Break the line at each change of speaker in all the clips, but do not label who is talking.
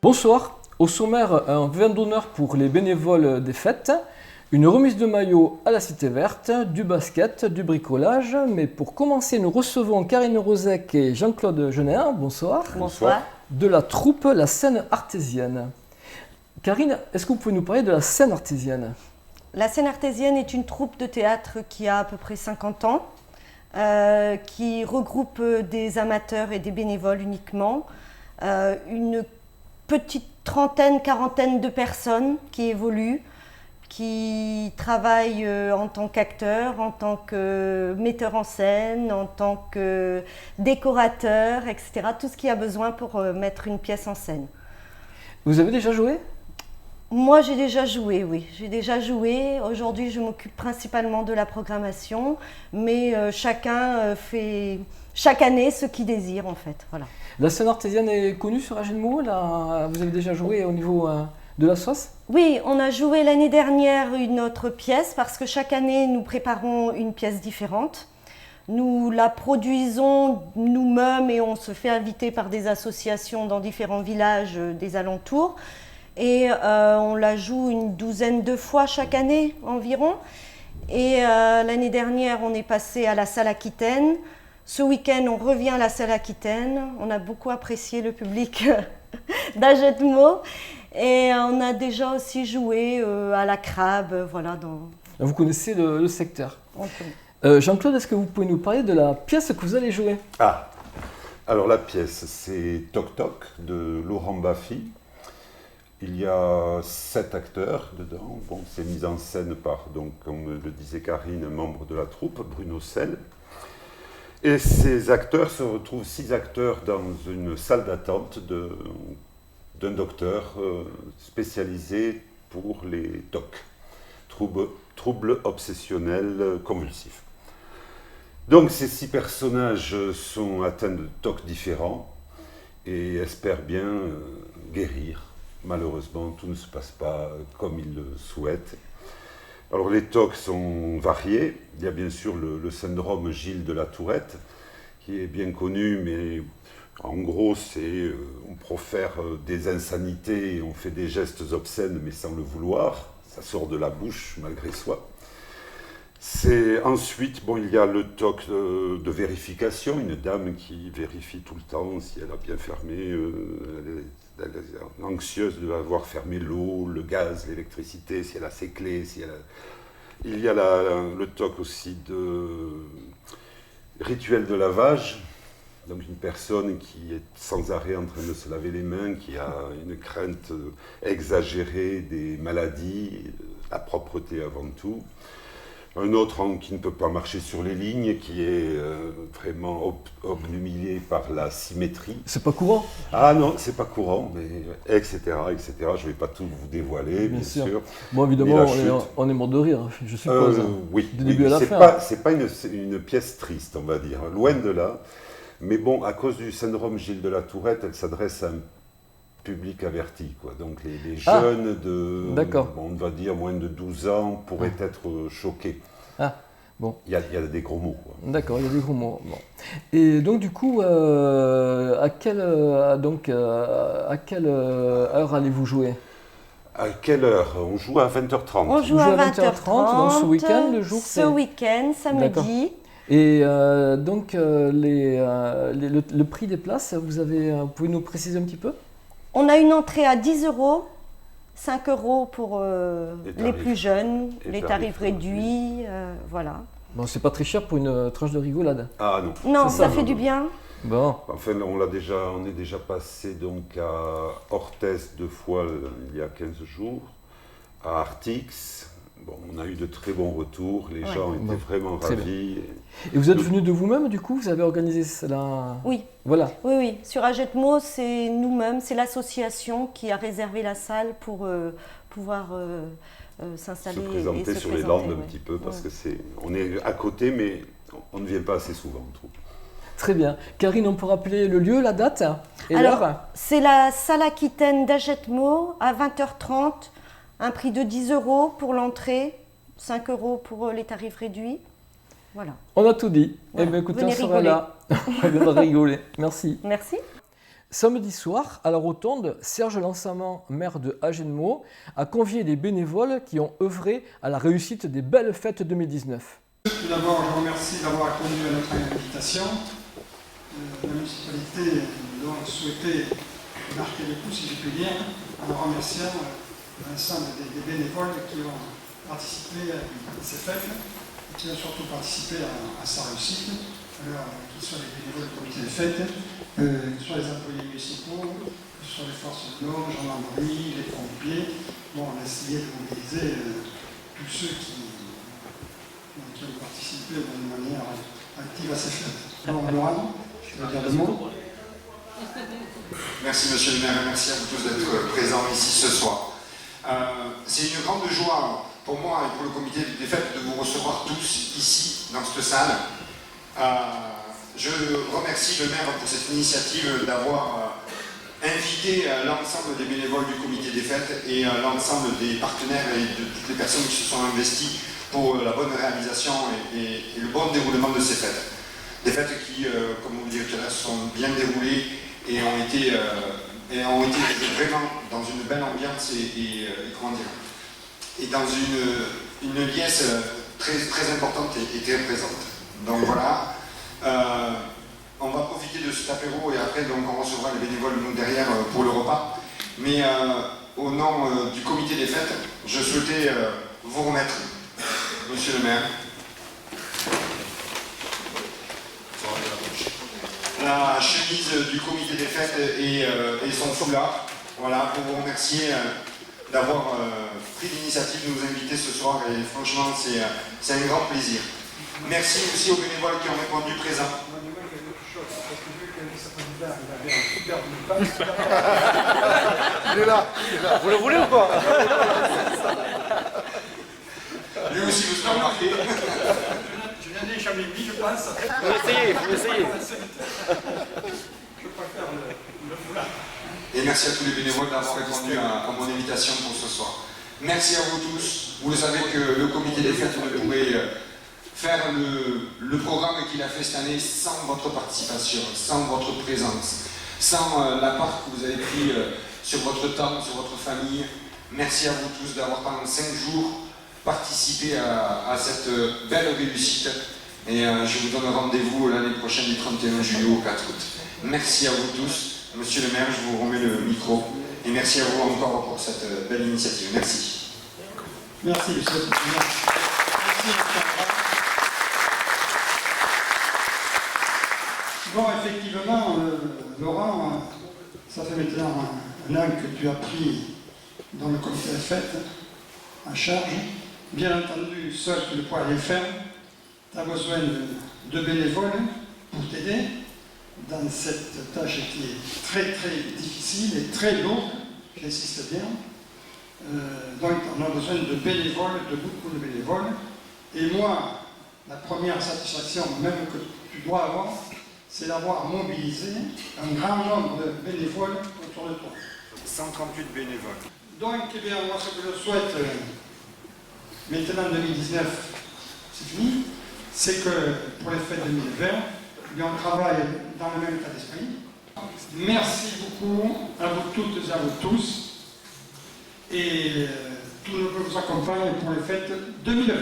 Bonsoir, au sommaire, un vin d'honneur pour les bénévoles des fêtes, une remise de maillot à la Cité Verte, du basket, du bricolage. Mais pour commencer, nous recevons Karine Rozek et Jean-Claude Gener, bonsoir.
Bonsoir.
De la troupe La Scène Artésienne. Karine, est-ce que vous pouvez nous parler de la Scène Artésienne ?
La Scène Artésienne est une troupe de théâtre qui a à peu près 50 ans, qui regroupe des amateurs et des bénévoles uniquement, une petite trentaine, quarantaine de personnes qui évoluent, qui travaillent en tant qu'acteurs, en tant que metteurs en scène, en tant que décorateurs, etc. Tout ce qu'il y a besoin pour mettre une pièce en scène.
Vous avez déjà joué ?
Moi, j'ai déjà joué, oui. J'ai déjà joué. Aujourd'hui, je m'occupe principalement de la programmation, mais chacun fait chaque année ce qu'il désire, en fait. Voilà.
La Scène Artésienne est connue sur Agenmo, là, vous avez déjà joué au niveau de la sauce ?
Oui, on a joué l'année dernière une autre pièce parce que chaque année, nous préparons une pièce différente. Nous la produisons nous-mêmes et on se fait inviter par des associations dans différents villages des alentours. Et on la joue une douzaine de fois chaque année environ. Et l'année dernière, on est passé à la salle Aquitaine. Ce week-end, on revient à la salle Aquitaine. On a beaucoup apprécié le public d'Agetmo. Et on a déjà aussi joué à la Crabe. Voilà,
Vous connaissez le secteur.
On connaît.
Jean-Claude, est-ce que vous pouvez nous parler de la pièce que vous allez jouer ?
Alors la pièce, c'est Toc Toc de Laurent Baffy. Il y a 7 acteurs dedans. Bon, c'est mis en scène par, donc, comme le disait Karine, un membre de la troupe, Bruno Selle. Et ces acteurs se retrouvent 6 acteurs dans une salle d'attente d'un docteur spécialisé pour les TOC, troubles obsessionnels convulsifs. Donc ces 6 personnages sont atteints de TOC différents et espèrent bien guérir. Malheureusement, tout ne se passe pas comme ils le souhaitent. Alors les TOC sont variés. Il y a bien sûr le syndrome Gilles de la Tourette, qui est bien connu, mais en gros, c'est on profère des insanités et on fait des gestes obscènes, mais sans le vouloir. Ça sort de la bouche malgré soi. Ensuite, il y a le TOC de vérification, une dame qui vérifie tout le temps si elle a bien fermé, elle est anxieuse de avoir fermé l'eau, le gaz, l'électricité, si elle a ses clés, Il y a le TOC aussi de rituel de lavage, donc une personne qui est sans arrêt en train de se laver les mains, qui a une crainte exagérée des maladies, la propreté avant tout. Un autre qui ne peut pas marcher sur les lignes, qui est vraiment obnubilé par la symétrie.
C'est pas courant ?
Ah non, c'est pas courant, mais etc. Je ne vais pas tout vous dévoiler, bien sûr.
Bon, évidemment, on est mort de rire, je suppose.
Oui,
du début à la fin.
C'est pas une pièce triste, on va dire, loin de là. Mais bon, à cause du syndrome Gilles de la Tourette, elle s'adresse à un public averti, quoi. Donc les jeunes on va dire moins de 12 ans pourraient être choqués.
Bon.
Il y a des gros mots, quoi.
D'accord, il y a des gros mots. Bon. Et donc du coup, à quelle heure allez-vous jouer ?
À quelle heure ? On joue à 20h30.
On joue à 20h30,
donc ce week-end, le jour
ce week-end, samedi.
D'accord. Et donc le prix des places, vous pouvez nous préciser un petit peu ?
On a une entrée à 10 €, 5 € pour les plus jeunes, les tarifs réduits, voilà.
Bon, c'est pas très cher pour une tranche de rigolade.
Ah non.
Non, ça fait du bien.
Bon.
Enfin, on est déjà passé donc à Orthez 2 fois il y a 15 jours, à Artix. Bon, on a eu de très bons retours, les gens étaient vraiment ravis.
Et vous êtes venu de vous-même, du coup, vous avez organisé cela ?
Oui.
Voilà.
Oui. Sur Agetmo, c'est nous-mêmes, c'est l'association qui a réservé la salle pour pouvoir s'installer.
Se présenter sur les Landes un petit peu, parce que on est à côté, mais on ne vient pas assez souvent, on trouve.
Très bien. Karine, on peut rappeler le lieu, la date et
Alors,
l'heure ?
C'est la salle Aquitaine d'Agetmo à 20h30. Un prix de 10 € pour l'entrée, 5 € pour les tarifs réduits. Voilà.
On a tout dit.
Voilà.
Eh bien, écoutez,
Venez
on sera là. On va rigoler. Merci.
Merci.
Samedi soir, à la Rotonde, Serge Lansamment, maire de Agenmo, a convié les bénévoles qui ont œuvré à la réussite des belles fêtes 2019.
Tout d'abord, je vous remercie d'avoir répondu à notre invitation. La municipalité doit souhaiter marquer le coup, si je puis dire, en remerciant l'ensemble des bénévoles qui ont participé à ces fêtes et qui ont surtout participé à sa réussite. Alors, qu'ils soient les bénévoles du comité des fêtes, que ce soit les employés municipaux, que ce soit les forces de l'ordre, gendarmerie, les pompiers. Bon, on a essayé de mobiliser tous ceux qui ont participé d'une manière active à ces fêtes. Alors, Laurent, je vais dire deux mots.
Merci Monsieur le maire, merci à vous tous d'être présents ici ce soir. C'est une grande joie pour moi et pour le comité des fêtes de vous recevoir tous ici, dans cette salle. Je remercie le maire pour cette initiative d'avoir invité l'ensemble des bénévoles du comité des fêtes et l'ensemble des partenaires et de toutes les personnes qui se sont investies pour la bonne réalisation et le bon déroulement de ces fêtes. Des fêtes qui, comme vous le direz tout à l'heure, sont bien déroulées et ont été vraiment dans une belle ambiance et comment dire, et dans une liesse très, très importante et très présente. Donc voilà, on va profiter de cet apéro et après donc, on recevra les bénévoles nous derrière pour le repas. Mais au nom du comité des fêtes, je souhaitais vous remettre, Monsieur le maire, la chemise du comité des fêtes et son foulard. Voilà, pour vous remercier d'avoir pris l'initiative de nous inviter ce soir et franchement c'est un grand plaisir. Merci aussi aux bénévoles qui ont répondu présents.
Il est là.
Vous le voulez ou pas?
Lui aussi vous serez remarqué.
Je viens des Chamébis, je pense.
Vous essayez.
Je préfère le foulard.
Et merci à tous les bénévoles d'avoir répondu à mon invitation pour ce soir. Merci à vous tous. Vous le savez que le comité des fêtes ne pourrait faire le programme qu'il a fait cette année sans votre participation, sans votre présence, sans la part que vous avez pris sur votre temps, sur votre famille. Merci à vous tous d'avoir pendant 5 jours participé à cette belle réussite. Et je vous donne rendez-vous l'année prochaine du 31 juillet au 4 août. Merci à vous tous. Monsieur le maire, je vous remets le micro. Et merci à vous encore pour cette belle initiative. Merci.
Merci, monsieur. Merci. Bon, effectivement, Laurent, ça fait maintenant un an que tu as pris dans le comité des fêtes en charge. Bien entendu, seul tu ne pourras rien faire. Tu as besoin de bénévoles pour t'aider dans cette tâche qui est très très difficile et très lourde, j'insiste bien. Donc on a besoin de bénévoles, de beaucoup de bénévoles. Et moi, la première satisfaction même que tu dois avoir, c'est d'avoir mobilisé un grand nombre de bénévoles autour de toi.
138 bénévoles.
Donc, eh bien, moi ce que je souhaite, maintenant 2019, c'est fini, c'est que pour les fêtes 2020, eh bien, on travaille dans le même état d'esprit. Merci beaucoup à vous toutes et à vous tous. Et tout le monde vous accompagne pour les fêtes 2020.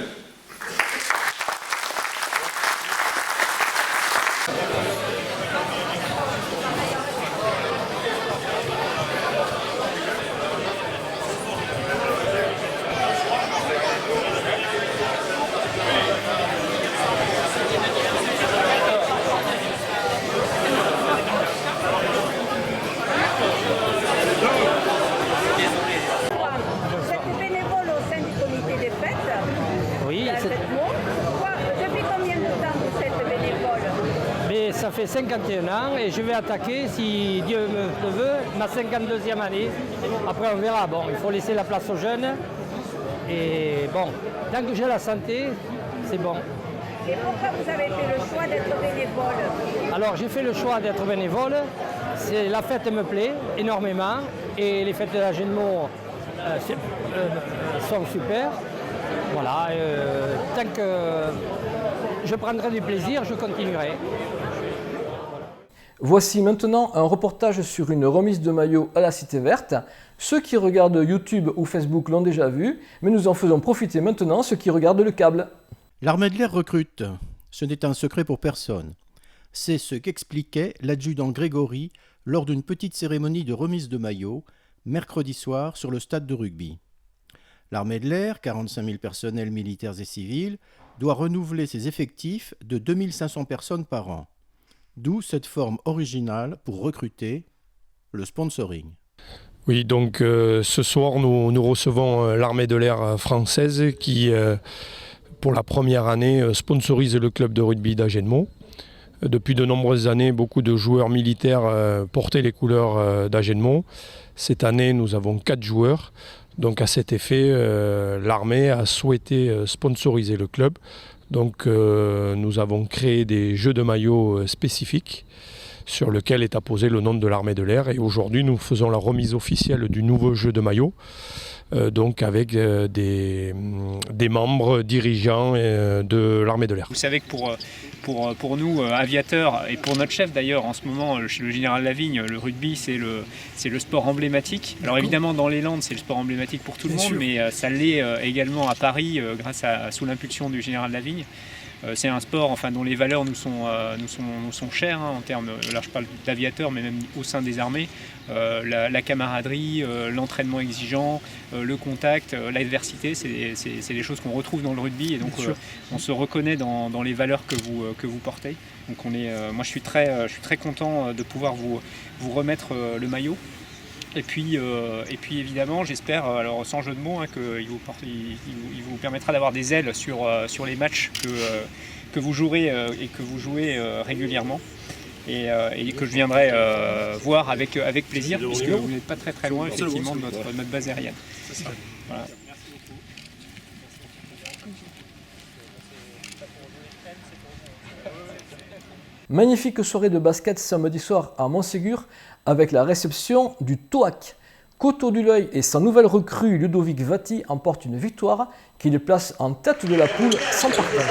Ça fait 51 ans et je vais attaquer, si Dieu me veut, ma 52e année. Après on verra, bon, il faut laisser la place aux jeunes. Et bon, tant que j'ai la santé, c'est bon.
Et pourquoi vous avez fait le choix d'être bénévole?
Alors j'ai fait le choix d'être bénévole, la fête me plaît énormément et les fêtes de l'Agenmo sont super. Voilà, tant que je prendrai du plaisir, je continuerai.
Voici maintenant un reportage sur une remise de maillot à la Cité Verte. Ceux qui regardent YouTube ou Facebook l'ont déjà vu, mais nous en faisons profiter maintenant ceux qui regardent le câble.
L'armée de l'air recrute. Ce n'est un secret pour personne. C'est ce qu'expliquait l'adjudant Grégory lors d'une petite cérémonie de remise de maillot, mercredi soir sur le stade de rugby. L'armée de l'air, 45 000 personnels militaires et civils, doit renouveler ses effectifs de 2500 personnes par an. D'où cette forme originale pour recruter, le sponsoring.
Oui, donc ce soir, nous recevons l'armée de l'air française qui, pour la première année, sponsorise le club de rugby d'Agenmont. Depuis de nombreuses années, beaucoup de joueurs militaires portaient les couleurs d'Agenmont. Cette année, nous avons 4 joueurs. Donc à cet effet, l'armée a souhaité sponsoriser le club. Donc nous avons créé des jeux de maillots spécifiques sur lesquels est apposé le nom de l'armée de l'air. Et aujourd'hui, nous faisons la remise officielle du nouveau jeu de maillot, donc avec des membres dirigeants de l'armée de l'air.
Vous savez que pour nous, aviateurs, et pour notre chef d'ailleurs, en ce moment, le général Lavigne, le rugby, c'est le sport emblématique. Alors évidemment, dans les Landes, c'est le sport emblématique pour tout le monde, mais ça l'est également à Paris, sous l'impulsion du général Lavigne. C'est un sport dont les valeurs nous sont chères, en termes, là je parle d'aviateurs, mais même au sein des armées. La camaraderie, l'entraînement exigeant, le contact, l'adversité, c'est des choses qu'on retrouve dans le rugby, et donc on se reconnaît dans les valeurs que vous portez. Donc moi je suis très content de pouvoir vous remettre le maillot. Et puis évidemment, j'espère, alors sans jeu de mots, qu'il vous permettra d'avoir des ailes sur les matchs que vous jouerez et que vous jouez régulièrement. Et que je viendrai voir avec plaisir, puisque vous n'êtes pas très loin effectivement de notre base aérienne. Voilà.
Magnifique soirée de basket samedi soir à Montségur avec la réception du TOAC. Coteau du L'Oeil et sa nouvelle recrue Ludovic Vati emportent une victoire qui les place en tête de la poule sans partage.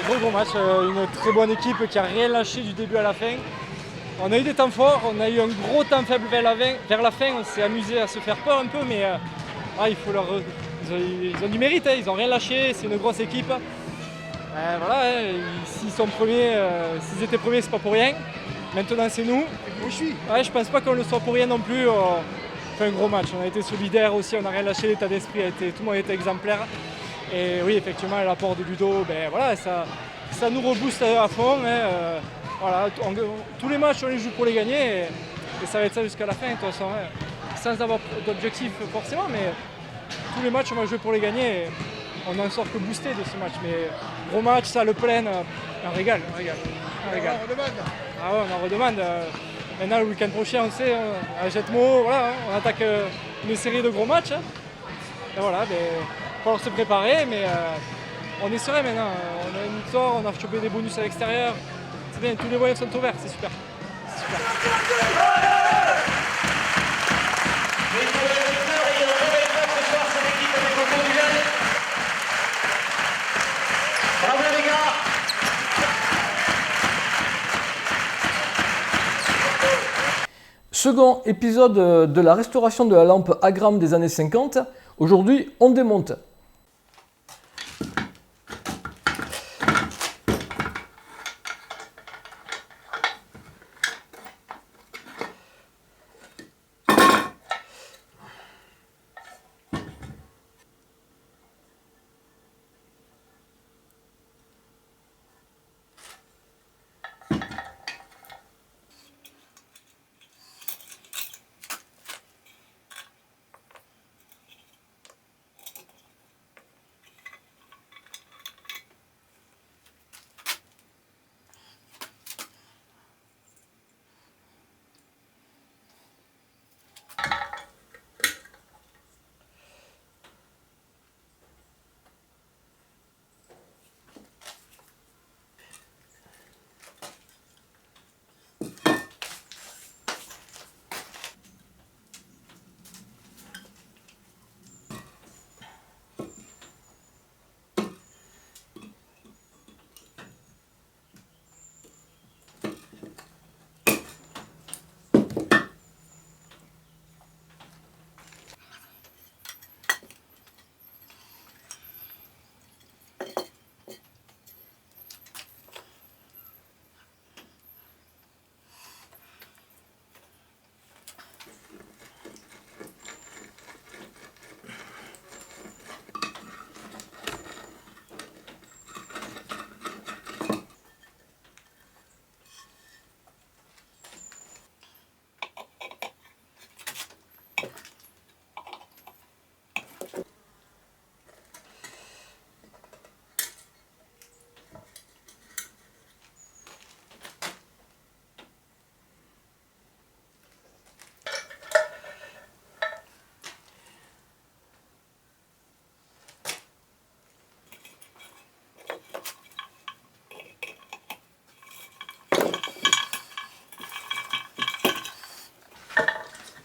Gros match, une très bonne équipe qui a rien lâché du début à la fin. On a eu des temps forts, on a eu un gros temps faible vers la fin, on s'est amusé à se faire peur un peu, mais ils ont du mérite, ils n'ont rien lâché, c'est une grosse équipe. S'ils sont premiers, s'ils étaient premiers, c'est pas pour rien. Maintenant c'est nous. Ouais, je pense pas qu'on le soit pour rien non plus. On fait un gros match, on a été solidaires aussi, on n'a rien lâché, l'état d'esprit tout le monde a été exemplaire. Et oui, effectivement, l'apport de Ludo, voilà, ça nous rebooste à fond. Hein, voilà, tous les matchs, on les joue pour les gagner et ça va être ça jusqu'à la fin, de toute façon. Hein, sans avoir d'objectif forcément, mais tous les matchs, on va jouer pour les gagner. Et on n'en sort que boosté de ce match. Mais gros match, ça le plein, un régal.
On redemande.
Ah ouais, on en redemande. Maintenant, le week-end prochain, on sait, à Jetmo, voilà, on attaque une série de gros matchs. Hein. Et voilà, il va falloir se préparer, mais on est serein maintenant. On a une victoire, on a chopé des bonus à l'extérieur. C'est bien, tous les moyens sont ouverts, c'est super.
Bravo les gars!
Second épisode de la restauration de la lampe Agram des années 50. Aujourd'hui, on démonte.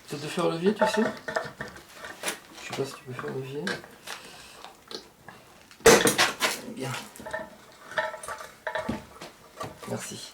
Peut-être de faire levier, tu sais? Je sais pas si tu peux faire levier. Bien. Merci.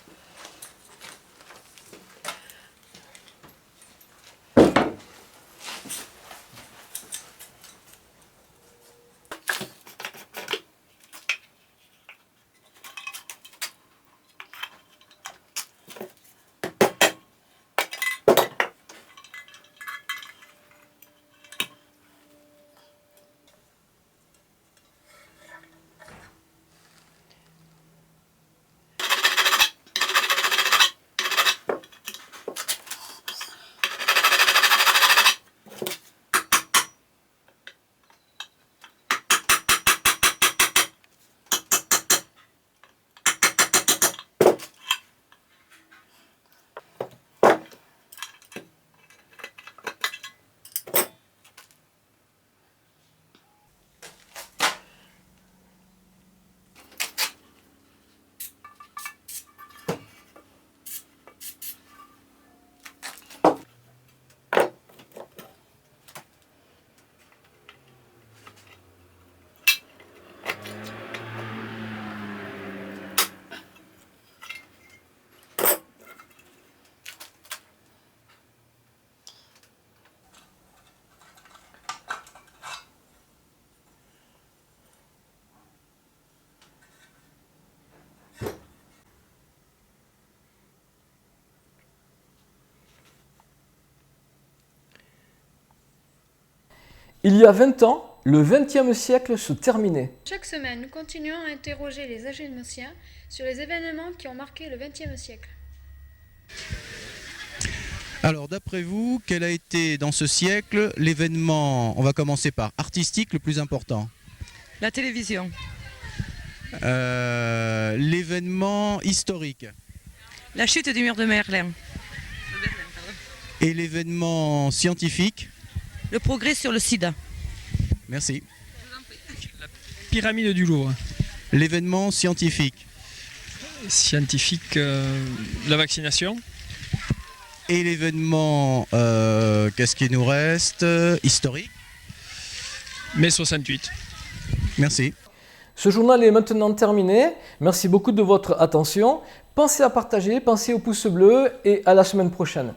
Il y a 20 ans, le XXe siècle se terminait.
Chaque semaine, nous continuons à interroger les Agénosiens sur les événements qui ont marqué le XXe siècle.
Alors, d'après vous, quel a été dans ce siècle l'événement, on va commencer par artistique, le plus important?
La télévision.
L'événement historique.
La chute du mur de Berlin.
Et l'événement scientifique?
Le progrès sur le sida.
Merci.
La pyramide du Louvre.
L'événement scientifique?
Scientifique, la vaccination.
Et l'événement, qu'est-ce qui nous reste? Historique?
Mai 68.
Merci.
Ce journal est maintenant terminé. Merci beaucoup de votre attention. Pensez à partager, pensez au pouce bleu et à la semaine prochaine.